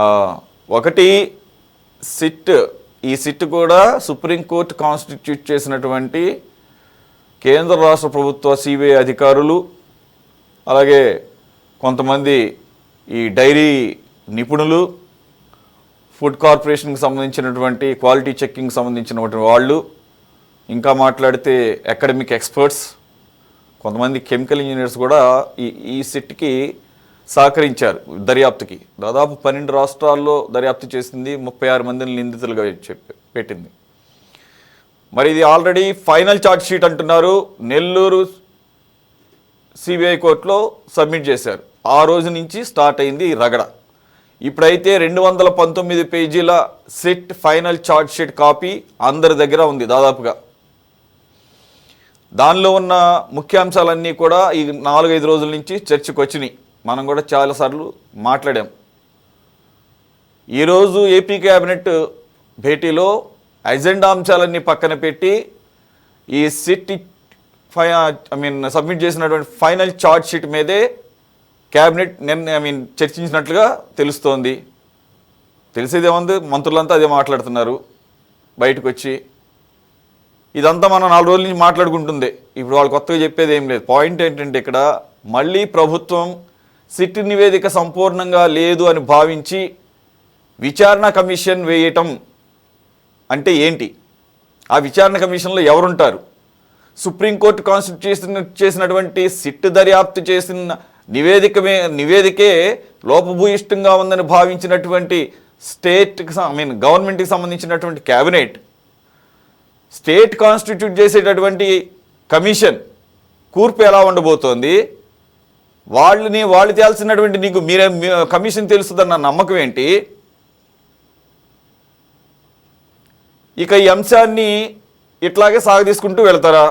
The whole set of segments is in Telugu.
ఆ, ఒకటి సిట్, ఈ సిట్ కూడా సుప్రీంకోర్టు కాన్స్టిట్యూట్ చేసినటువంటి కేంద్ర రాష్ట్ర ప్రభుత్వ సిబిఐ అధికారులు, అలాగే కొంతమంది ఈ డైరీ నిపుణులు, ఫుడ్ కార్పొరేషన్కి సంబంధించినటువంటి క్వాలిటీ చెక్కింగ్ సంబంధించినటువంటి వాళ్ళు, ఇంకా మాట్లాడితే అకాడమిక్ ఎక్స్పర్ట్స్, కొంతమంది కెమికల్ ఇంజనీర్స్ కూడా ఈ సిట్కి సహకరించారు దర్యాప్తుకి. దాదాపు 12 రాష్ట్రాల్లో దర్యాప్తు చేసింది, 36 మందిని నిందితులుగా పెట్టింది. మరి ఇది ఆల్రెడీ ఫైనల్ ఛార్జ్ షీట్ అంటున్నారు, నెల్లూరు సిబిఐ కోర్టులో సబ్మిట్ చేశారు. ఆ రోజు నుంచి స్టార్ట్ అయింది ఈ రగడ. ఇప్పుడైతే 219 పేజీల SIT final charge sheet copy అందరి దగ్గర ఉంది దాదాపుగా. దానిలో ఉన్న ముఖ్యాంశాలన్నీ కూడా ఈ 4-5 రోజుల నుంచి చర్చకు వచ్చినాయి. మనం కూడా చాలాసార్లు మాట్లాడాం. ఈరోజు ఏపీ క్యాబినెట్ భేటీలో అజెండా అంశాలన్నీ పక్కన పెట్టి ఈ సిట్ సబ్మిట్ చేసినటువంటి ఫైనల్ ఛార్జ్ షీట్ మీదే క్యాబినెట్ చర్చించినట్లుగా తెలుస్తోంది. తెలిసేదేముంది, మంత్రులంతా అదే మాట్లాడుతున్నారు బయటకు వచ్చి. ఇదంతా మనం 4 రోజుల నుంచి మాట్లాడుకుంటుంది. ఇప్పుడు వాళ్ళు కొత్తగా చెప్పేది ఏం లేదు. పాయింట్ ఏంటంటే ఇక్కడ మళ్ళీ ప్రభుత్వం సిట్ నివేదిక సంపూర్ణంగా లేదు అని భావించి విచారణ కమిషన్ వేయటం అంటే ఏంటి? ఆ విచారణ కమిషన్లో ఎవరుంటారు? సుప్రీంకోర్టు కాన్స్టిట్యూట్ చేసినటువంటి సిట్ దర్యాప్తు చేసిన నివేదికే లోపభూయిష్టంగా ఉందని భావించినటువంటి గవర్నమెంట్కి సంబంధించినటువంటి క్యాబినెట్, స్టేట్ కాన్స్టిట్యూట్ చేసేటటువంటి కమిషన్ కూర్పు ఎలా ఉండబోతోంది? వాళ్ళు తేల్సినటువంటి నీకు కమిషన్ తెలుస్తుందన్న నమ్మకం ఏంటి? ఇక ఈ అంశాన్ని ఇట్లాగే సాగదీసుకుంటూ వెళ్తారా?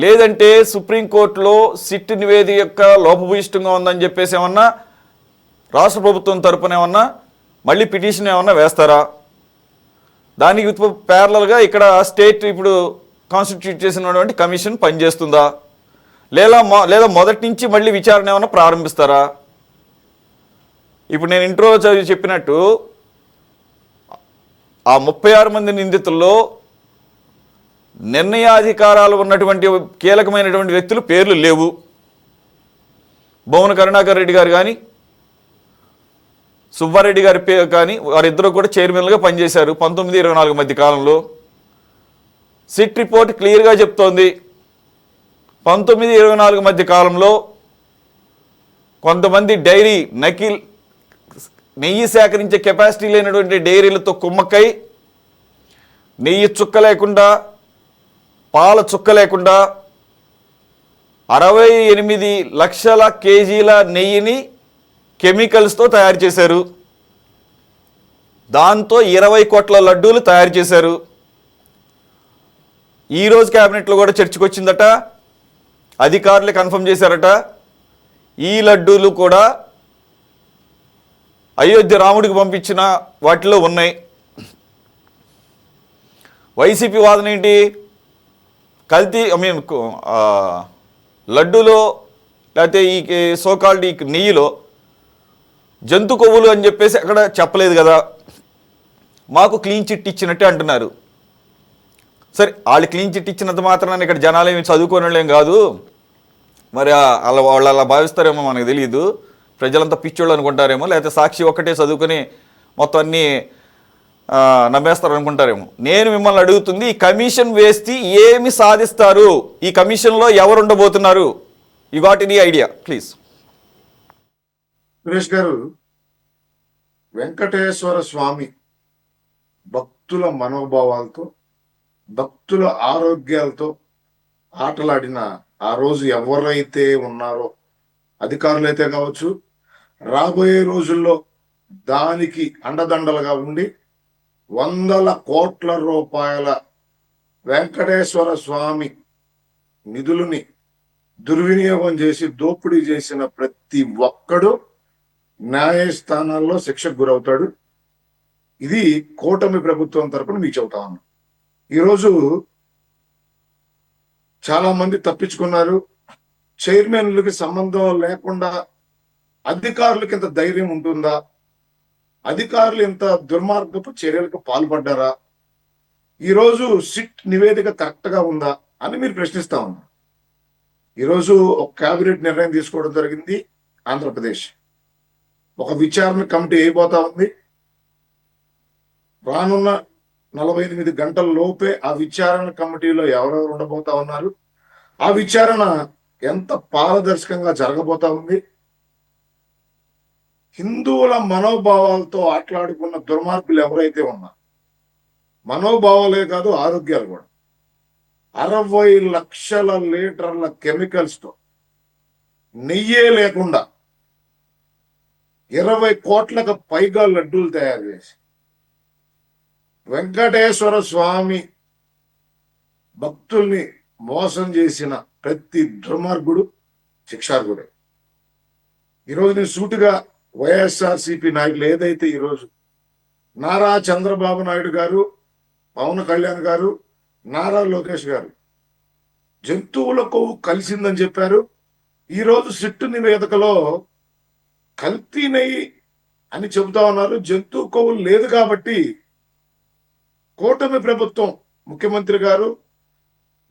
లేదంటే సుప్రీంకోర్టులో సిట్ నివేదిక యొక్క లోపభూయిష్టంగా ఉందని చెప్పేసి ఏమన్నా రాష్ట్ర ప్రభుత్వం తరపున ఏమన్నా మళ్ళీ పిటిషన్ ఏమన్నా వేస్తారా? దానికి ప్యారలల్గా ఇక్కడ స్టేట్ ఇప్పుడు కాన్స్టిట్యూట్ చేసినటువంటి కమిషన్ పనిచేస్తుందా? లేదా మొదటి నుంచి మళ్ళీ విచారణ ఏమైనా ప్రారంభిస్తారా? ఇప్పుడు నేను ఇంట్రో చదివి చెప్పినట్టు ఆ 36 మంది నిందితుల్లో నిర్ణయాధికారాలు ఉన్నటువంటి కీలకమైనటువంటి వ్యక్తులు పేర్లు లేవు. భువన కరుణాకర్ రెడ్డి గారు కానీ సుబ్బారెడ్డి గారి పేరు కానీ వారిద్దరూ కూడా చైర్మన్లుగా పనిచేశారు 19-24 మధ్య కాలంలో. సిట్ రిపోర్ట్ క్లియర్గా చెప్తోంది 19-24 మధ్య కాలంలో కొంతమంది డైరీ నెయ్యి సేకరించే కెపాసిటీ లేనటువంటి డైరీలతో కుమ్మక్కై నెయ్యి చుక్క లేకుండా, పాల చుక్క లేకుండా 68 లక్షల కేజీల నెయ్యిని కెమికల్స్తో తయారు చేశారు. దాంతో 20 కోట్ల లడ్డూలు తయారు చేశారు. ఈరోజు క్యాబినెట్లో కూడా చర్చకు వచ్చిందట, అధికారులు కన్ఫర్మ్ చేశారట. ఈ లడ్డూలు కూడా అయోధ్య రాముడికి పంపించిన వాటిలో ఉన్నాయి. వైసీపీ వాదన ఏంటి? కల్తీ లడ్డూలో లేకపోతే ఈ సోకాల్డ్ ఈ నెయ్యిలో జంతు కొవ్వులు అని చెప్పేసి అక్కడ చెప్పలేదు కదా, మాకు క్లీన్ చిట్ ఇచ్చినట్టే అంటున్నారు. సరే, వాళ్ళు క్లీన్ చిట్ ఇచ్చినంత మాత్రాన్ని ఇక్కడ జనాలు ఏమి చదువుకోలేం కాదు, మరి వాళ్ళు అలా భావిస్తారేమో మనకు తెలియదు. ప్రజలంతా పిచ్చోళ్ళు అనుకుంటారేమో, లేకపోతే సాక్షి ఒక్కటే చదువుకొని మొత్తం అన్నీ నమ్మేస్తారు అనుకుంటారేమో. నేను మిమ్మల్ని అడుగుతుంది, ఈ కమిషన్ వేస్తే ఏమి సాధిస్తారు? ఈ కమిషన్లో ఎవరు ఉండబోతున్నారు? You got any idea please? Suresh garu, Venkateswara స్వామి భక్తుల మనోభావాలతో, భక్తుల ఆరోగ్యాలతో ఆటలాడిన ఆ రోజు ఎవరైతే ఉన్నారో, అధికారులైతే కావచ్చు, రాబోయే రోజుల్లో దానికి అండదండలుగా ఉండి 100 కోట్ల రూపాయల వెంకటేశ్వర స్వామి నిధులని దుర్వినియోగం చేసి దోపిడీ చేసిన ప్రతి ఒక్కడు న్యాయస్థానాల్లో శిక్షకు గురవుతాడు. ఇది కూటమి ప్రభుత్వం తరపున మీకు చెబుతా ఉన్నాను. ఈరోజు చాలా మంది తప్పించుకున్నారు. చైర్మన్లకి సంబంధం లేకుండా అధికారులకి ఇంత ధైర్యం ఉంటుందా? అధికారులు ఇంత దుర్మార్గపు చర్యలకు పాల్పడ్డారా? ఈరోజు సిట్ నివేదిక కరెక్ట్ గా ఉందా అని మీరు ప్రశ్నిస్తా ఉన్నారు. ఈరోజు ఒక కేబినెట్ నిర్ణయం తీసుకోవడం జరిగింది. ఆంధ్రప్రదేశ్ ఒక విచారణ కమిటీ అయిపోతా ఉంది. రానున్న 48 గంటల లోపే ఆ విచారణ కమిటీలో ఎవరెవరు ఉండబోతా ఉన్నారు, ఆ విచారణ ఎంత పారదర్శకంగా జరగబోతా ఉంది, హిందువుల మనోభావాలతో ఆటలాడుకున్న దుర్మార్గులు ఎవరైతే ఉన్నారు, మనోభావాలే కాదు ఆరోగ్యాలు కూడా, 60 లక్షల లీటర్ల కెమికల్స్ తో నెయ్యే లేకుండా 20 కోట్లకు పైగా లడ్డూలు తయారు చేసి వెంకటేశ్వర స్వామి భక్తుల్ని మోసం చేసిన ప్రతి దుర్మార్గుడు శిక్షార్హుడే. ఈరోజు నేను సూటిగా వైఎస్ఆర్సిపి నాయకులు ఏదైతే ఈరోజు నారా చంద్రబాబు నాయుడు గారు, పవన్ కళ్యాణ్ గారు, నారా లోకేష్ గారు జంతువుల కొవ్వు కలిసిందని చెప్పారు. ఈరోజు సిట్టు నివేదికలో కల్తీ నెయ్యి అని చెబుతా ఉన్నారు. జంతువు కొవ్వు లేదు కాబట్టి కూటమి ప్రభుత్వం, ముఖ్యమంత్రి గారు,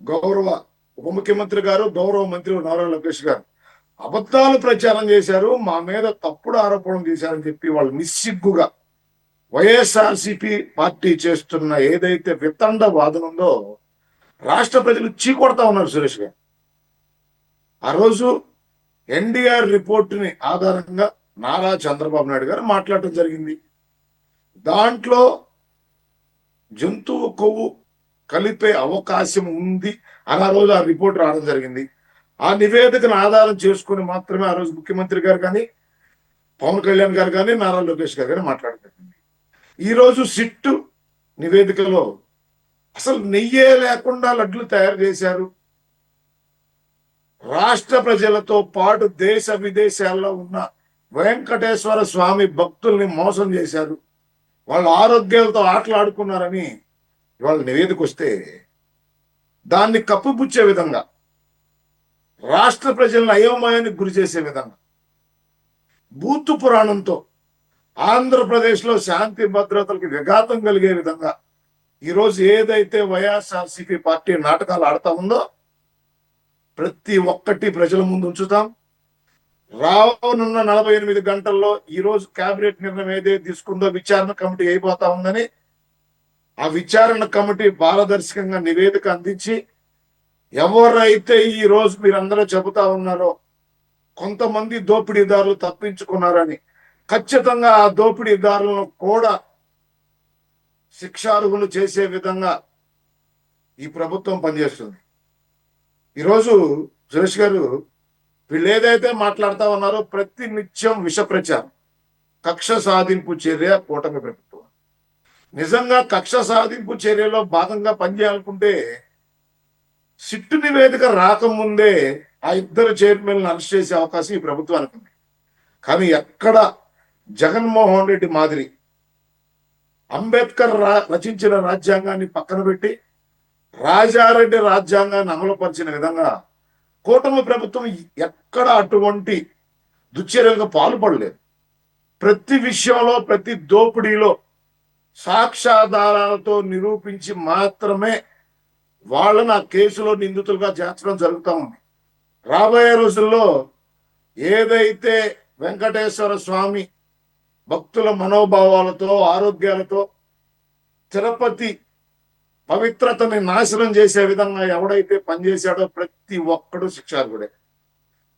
గౌరవ ఉప ముఖ్యమంత్రి గారు, గౌరవ మంత్రి నారా లోకేష్ గారు అబద్ధాలు ప్రచారం చేశారు, మా మీద తప్పుడు ఆరోపణలు చేశారని చెప్పి వాళ్ళు నిస్సిగ్గుగా వైఎస్ఆర్సిపి పార్టీ చేస్తున్న ఏదైతే వితండ వాదన ఉందో రాష్ట్ర ప్రజలు చీకొడతా ఉన్నారు. సురేష్ గారు ఆ రోజు ఎన్డీఆర్ రిపోర్టుని ఆధారంగా నారా చంద్రబాబు నాయుడు గారు మాట్లాడటం జరిగింది. దాంట్లో జంతువు కొవ్వు కలిపే అవకాశం ఉంది అని ఆ రోజు ఆ రిపోర్ట్ రావడం జరిగింది. ఆ నివేదికను ఆధారం చేసుకుని మాత్రమే ఆ రోజు ముఖ్యమంత్రి గారు కానీ, పవన్ కళ్యాణ్ గారు కానీ, నారా లోకేష్ గారు కానీ మాట్లాడడం. ఈ రోజు సిట్టు నివేదికలో అసలు నెయ్యే లేకుండా లడ్లు తయారు చేశారు, రాష్ట్ర ప్రజలతో పాటు దేశ విదేశాల్లో ఉన్న వెంకటేశ్వర స్వామి భక్తుల్ని మోసం చేశారు, వాళ్ళ ఆరోగ్యాలతో ఆటలాడుకున్నారని ఇవాళ నివేదిక వస్తే దాన్ని కప్పుపుచ్చే విధంగా, రాష్ట్ర ప్రజలను అయోమయానికి గురి చేసే విధంగా, భూతు పురాణంతో ఆంధ్రప్రదేశ్లో శాంతి భద్రతలకు విఘాతం కలిగే విధంగా ఈరోజు ఏదైతే వైఎస్ఆర్సీపీ పార్టీ నాటకాలు ఆడుతా ఉందో ప్రతి ఒక్కటి ప్రజల ముందు ఉంచుతాం. రానున్న 48 గంటల్లో ఈరోజు కేబినెట్ నిర్ణయం ఏదైతే తీసుకుందో విచారణ కమిటీ అయిపోతా ఉందని, ఆ విచారణ కమిటీ పారదర్శకంగా నివేదిక అందించి ఎవరైతే ఈ రోజు మీరందరూ చెబుతా ఉన్నారో కొంతమంది దోపిడీదారులు తప్పించుకున్నారని, ఖచ్చితంగా ఆ దోపిడీదారులను కూడా శిక్షార్హులు చేసే విధంగా ఈ ప్రభుత్వం పనిచేస్తుంది. ఈరోజు సురేష్ గారు వీళ్ళు ఏదైతే మాట్లాడుతా ఉన్నారో ప్రతి నిత్యం విష ప్రచారం, కక్ష సాధింపు చర్య కూటమి ప్రభుత్వం. నిజంగా కక్ష సాధింపు చర్యలో భాగంగా పనిచేయాలనుకుంటే సిట్టు నివేదిక రాకముందే ఆ ఇద్దరు చైర్మన్లను అరెస్ట్ చేసే అవకాశం ఈ ప్రభుత్వానికి ఉంది. కానీ ఎక్కడ జగన్మోహన్ రెడ్డి మాదిరి అంబేద్కర్ రచించిన రాజ్యాంగాన్ని పక్కన పెట్టి రాజారెడ్డి రాజ్యాంగాన్ని అమలుపరిచిన విధంగా కూటమి ప్రభుత్వం ఎక్కడ అటువంటి దుశ్చర్యలకు పాల్పడలేదు. ప్రతి విషయంలో, ప్రతి దోపిడీలో సాక్ష్యాధారాలతో నిరూపించి మాత్రమే వాళ్ళని ఆ కేసులో నిందితులుగా చేర్చడం జరుగుతూ ఉంది. రాబోయే రోజుల్లో ఏదైతే వెంకటేశ్వర స్వామి భక్తుల మనోభావాలతో, ఆరోగ్యాలతో తిరుపతి పవిత్రతని నాశనం చేసే విధంగా ఎవడైతే పనిచేశాడో ప్రతి ఒక్కడు శిక్షార్హుడే.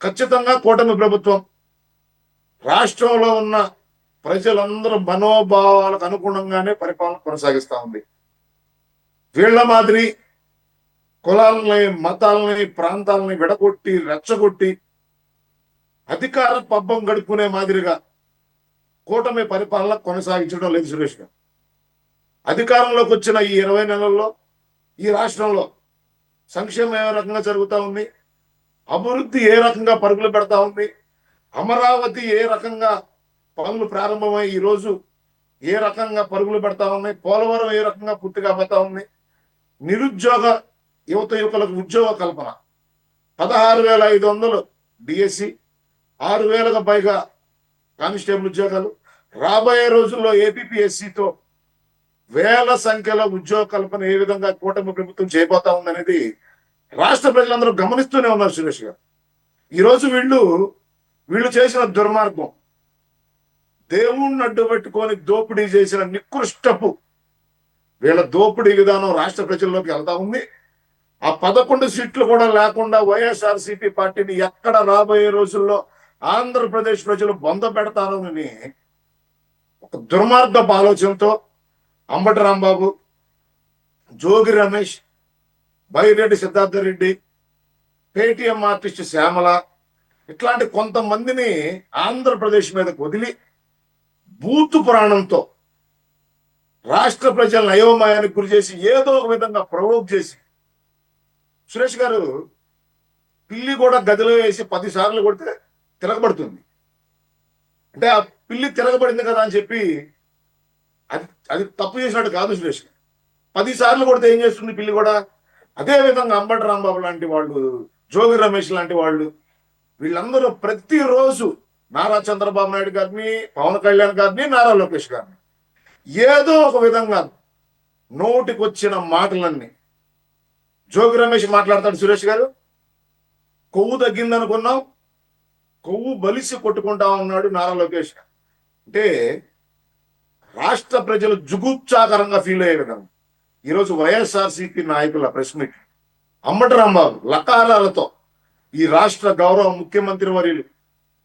ఖచ్చితంగా కూటమి ప్రభుత్వం రాష్ట్రంలో ఉన్న ప్రజలందరూ మనోభావాలకు అనుగుణంగానే పరిపాలన కొనసాగిస్తా ఉంది. వీళ్ల మాదిరి కులాలని, మతాలని, ప్రాంతాలని విడగొట్టి రెచ్చగొట్టి అధికార పబ్బం గడుపుకునే మాదిరిగా కూటమి పరిపాలన కొనసాగించడం లేదు. సురేష్ గారు అధికారంలోకి వచ్చిన ఈ 20 నెలల్లో ఈ రాష్ట్రంలో సంక్షేమం ఏ రకంగా జరుగుతూ ఉంది, అభివృద్ధి ఏ రకంగా పరుగులు పెడతా ఉంది, అమరావతి ఏ రకంగా పనులు ప్రారంభమై ఈరోజు ఏ రకంగా పరుగులు పెడతా ఉన్నాయి, పోలవరం ఏ రకంగా పూర్తి కాబోతా ఉంది, నిరుద్యోగ యువత యువకులకు ఉద్యోగ కల్పన 16,500 డిఎస్సి, 6,000కు పైగా కానిస్టేబుల్ ఉద్యోగాలు, రాబోయే రోజుల్లో ఏపీపీఎస్సితో వేల సంఖ్యలో ఉద్యోగ కల్పన ఏ విధంగా కూటమి ప్రభుత్వం చేయబోతా ఉందనేది రాష్ట్ర ప్రజలందరూ గమనిస్తూనే ఉన్నారు సురేష్ గారు. ఈరోజు వీళ్ళు చేసిన దుర్మార్గం, దేవుణ్ణి అడ్డు పెట్టుకొని దోపిడీ చేసిన నికృష్టపు వీళ్ళ దోపిడీ విధానం రాష్ట్ర ప్రజల్లోకి వెళ్తా ఉంది. ఆ 11 సీట్లు కూడా లేకుండా వైఎస్ఆర్సీపీ పార్టీని ఎక్కడ రాబోయే రోజుల్లో ఆంధ్రప్రదేశ్ ప్రజలు బొంద పెడతారని ఒక దుర్మార్గపు ఆలోచనతో అంబటి రాంబాబు, జోగి రమేష్, బైరెడ్డి సిద్ధార్థ రెడ్డి, పేటిఎం ఆర్టిస్ట్ శ్యామల ఇట్లాంటి కొంతమందిని ఆంధ్రప్రదేశ్ మీదకు వదిలి బూతు పురాణంతో రాష్ట్ర ప్రజలను అయోమయానికి గురి చేసి ఏదో ఒక విధంగా ప్రవోక్ చేసి, సురేష్ గారు పిల్లి కూడా గదిలో వేసి 10 సార్లు కొడితే తిరగబడుతుంది అంటే ఆ పిల్లి తిరగబడింది కదా అని చెప్పి అది తప్పు చేసినట్టు కాదు సురేష్ గారు. 10 సార్లు కొడితే ఏం చేస్తుంది పిల్లి కూడా. అదే విధంగా అంబటి రాంబాబు లాంటి వాళ్ళు, జోగి రమేష్ లాంటి వాళ్ళు, వీళ్ళందరూ ప్రతిరోజు నారా చంద్రబాబు నాయుడు గారిని, పవన్ కళ్యాణ్ గారిని, నారా లోకేష్ గారిని ఏదో ఒక విధంగా నోటికొచ్చిన మాటలన్నీ జోగి రమేష్ మాట్లాడతాడు. సురేష్ గారు కొవ్వు తగ్గిందనుకున్నాం, కొవ్వు బలిసి కొట్టుకుంటా ఉన్నాడు నారా లోకేష్. అంటే రాష్ట్ర ప్రజలు జుగుప్సాకరంగా ఫీల్ అయ్యే విధంగా ఈరోజు వైఎస్ఆర్సీపీ నాయకుల ప్రెస్ మీట్ అంబటి రాంబాబు లకారాలతో ఈ రాష్ట్ర గౌరవ ముఖ్యమంత్రి వర్యులు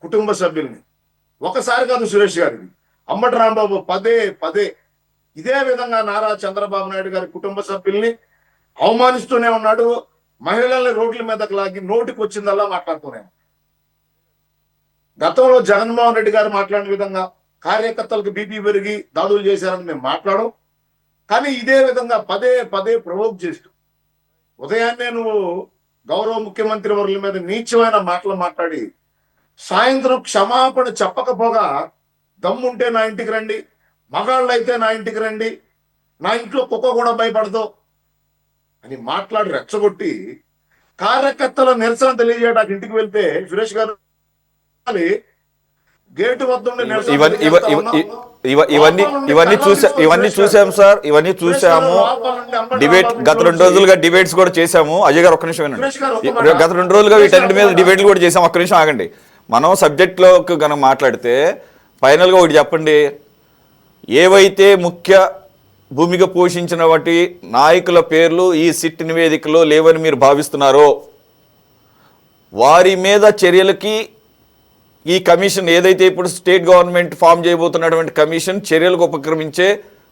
కుటుంబ సభ్యుల్ని ఒకసారి కాదు సురేష్ గారిని అంబటి రాంబాబు పదే పదే ఇదే విధంగా నారా చంద్రబాబు నాయుడు గారి కుటుంబ సభ్యుల్ని అవమానిస్తూనే ఉన్నాడు. మహిళల్ని రోడ్ల మీదకి లాగి నోటికి వచ్చిందల్లా మాట్లాడుతూనే. గతంలో జగన్మోహన్ రెడ్డి గారు మాట్లాడిన విధంగా కార్యకర్తలకు బీపీ పెరిగి దాడులు చేశారని మేము మాట్లాడం. కానీ ఇదే విధంగా పదే పదే ప్రవోక్ చేస్తూ ఉదయాన్నే నువ్వు గౌరవ ముఖ్యమంత్రి వర్యుల మీద నీచమైన మాటలు మాట్లాడి సాయంత్రం క్షమాపణ చెప్పకపోగా దమ్ముంటే నా ఇంటికి రండి, మగాళ్ళు అయితే నా ఇంటికి రండి, నా ఇంట్లో కుక్క కూడా భయపడదు అని మాట్లాడి రెచ్చగొట్టి కార్యకర్తల నిరసన తెలియజేయడానికి ఇంటికి వెళ్తే సురేష్ గారు గేటు వద్ద ఇవన్నీ చూసాము సార్, ఇవన్నీ చూసాము. డిబేట్ గత 2 రోజులుగా డిబేట్స్ కూడా చేశాము. అజయ్ గారు ఒక్క నిమిషం వినండి. గత 2 రోజులుగా వీటన్నిటి మీద డిబేట్లు కూడా చేసాము. ఒక్క నిమిషం ఆగండి. మనం సబ్జెక్ట్లోకి కనుక మాట్లాడితే ఫైనల్గా ఒకటి చెప్పండి. ఏవైతే ముఖ్య భూమిక పోషించిన వాటి నాయకుల పేర్లు ఈ సిట్ నివేదికలో లేవని మీరు భావిస్తున్నారో వారి మీద చర్యలకి ఈ కమిషన్ ఏదైతే ఇప్పుడు స్టేట్ గవర్నమెంట్ ఫామ్ చేయబోతున్నటువంటి కమిషన్ చర్యలకు ఉపక్రమించే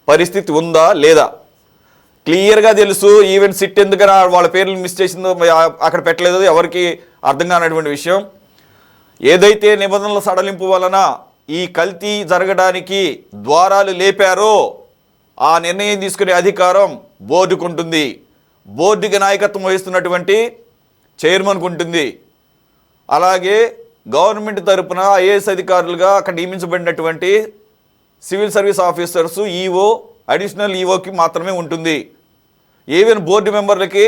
పరిస్థితి ఉందా లేదా క్లియర్గా తెలుసు. ఈవెన్ సిట్ ఎందుకని వాళ్ళ పేర్లు మిస్ చేసిందో అక్కడ పెట్టలేదు, ఎవరికి అర్థం కానటువంటి విషయం. ఏదైతే నిబంధనల సడలింపు వలన ఈ కల్తీ జరగడానికి ద్వారాలు లేపారో ఆ నిర్ణయం తీసుకునే అధికారం బోర్డుకు ఉంటుంది. బోర్డుకి నాయకత్వం వహిస్తున్నటువంటి చైర్మన్కు ఉంటుంది. అలాగే గవర్నమెంట్ తరపున ఐఏఎస్ అధికారులుగా అక్కడ నియమించబడినటువంటి civil service officers, EO, additional ఈఓకి మాత్రమే ఉంటుంది. ఈవెన్ బోర్డు మెంబర్లకి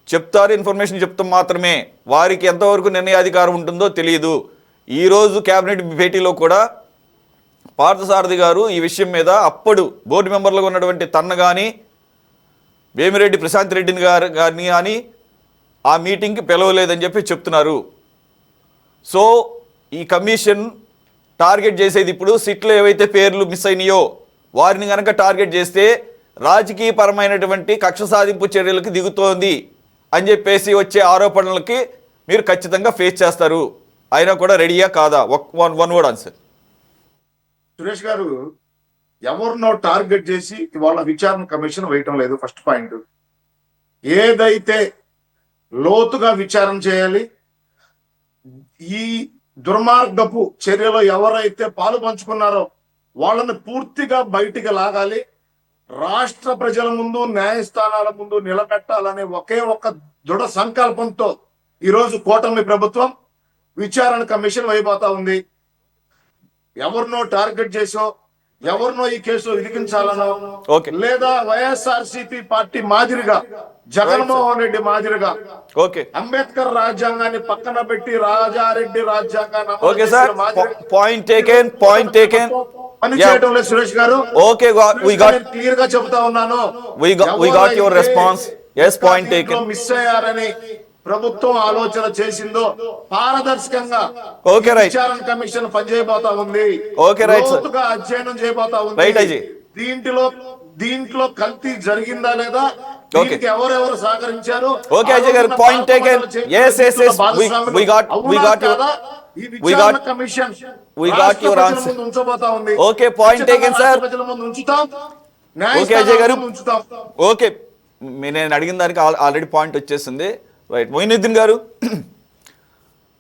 చెప్తారు, ఇన్ఫర్మేషన్ చెప్తాం మాత్రమే. వారికి ఎంతవరకు నిర్ణయాధికారం ఉంటుందో తెలియదు. ఈరోజు కేబినెట్ భేటీలో కూడా పార్థసారథి గారు ఈ విషయం మీద అప్పుడు బోర్డు మెంబర్లుగా ఉన్నటువంటి తన్న కానీ వేమిరెడ్డి ప్రశాంత్ రెడ్డిని గారిని కానీ ఆ మీటింగ్కి పిలవలేదని చెప్పి చెప్తున్నారు. సో ఈ కమిషన్ టార్గెట్ చేసేది ఇప్పుడు సిట్లో ఏవైతే పేర్లు మిస్ అయినాయో వారిని కనుక టార్గెట్ చేస్తే రాజకీయపరమైనటువంటి కక్ష సాధింపు చర్యలకు దిగుతోంది అని చెప్పేసి వచ్చే ఆరోపణలకి మీరు ఖచ్చితంగా ఫేస్ చేస్తారు. అయినా కూడా రెడీయా కాదా? One word answer. సురేష్ గారు ఎవరినో టార్గెట్ చేసి ఇవాళ విచారణ కమిషన్ వేయటం లేదు. First point. ఏదైతే లోతుగా విచారణ చేయాలి, ఈ దుర్మార్గపు చర్యలో ఎవరైతే పాలు పంచుకున్నారో వాళ్ళని పూర్తిగా బయటికి లాగాలి, రాష్ట్ర ప్రజల ముందు న్యాయస్థానాల ముందు నిలబెట్టాలనే ఒకే ఒక్క దృఢ సంకల్పంతో ఈరోజు కూటమి ప్రభుత్వం విచారణ కమిషన్ వైపోతా ఉంది. ఎవరినో టార్గెట్ చేసో ఎవరినో ఈ కేసులో ఇరికించాలనో ఓకే. లేదా వైఎస్ఆర్సీపీ పార్టీ మాదిరిగా జగన్మోహన్ రెడ్డి మాదిరిగా ఓకే అంబేద్కర్ రాజ్యాంగాన్ని పక్కన పెట్టి రాజారెడ్డి రాజ్యాంగాన్ని అమలు ఓకే చేసిన సార్, మాదిరిగా పాయింట్ టేకెన్, పాయింట్ టేకెన్. పని చేయడం లేదు సురేష్ గారు. ఓకే, we got క్లియర్ గా చెబుతా ఉన్నాను. we got your response. Yes, point taken. Miss అయ్యారని ప్రభుత్వం ఆలోచన చేసిందో పారదర్శకంగా Okay, right. విచారణ కమిషన్ పనిచేయబోతా ఉంది. Okay, right, sir. లోతుగా అధ్యయనం చేయబోతా ఉంది. Right, అజయ్. దీంట్లో కల్తీ జరిగిందా లేదా, దీనికి ఎవరెవరు సహకరించారు. Okay, అజయ్ గారు, point taken. Yes, we got your commission we got your answer. ఉంచబోతా ఉంది. Okay, point taken, sir. ప్రజల ముందు ఉంచుతాం, Okay, అజయ్ గారు. ఉంచుతాం. ఓకే, నేను అడిగిన దానికి ఆల్రెడీ పాయింట్ వచ్చేసింది. రైట్, మొయినుద్దీన్ గారు.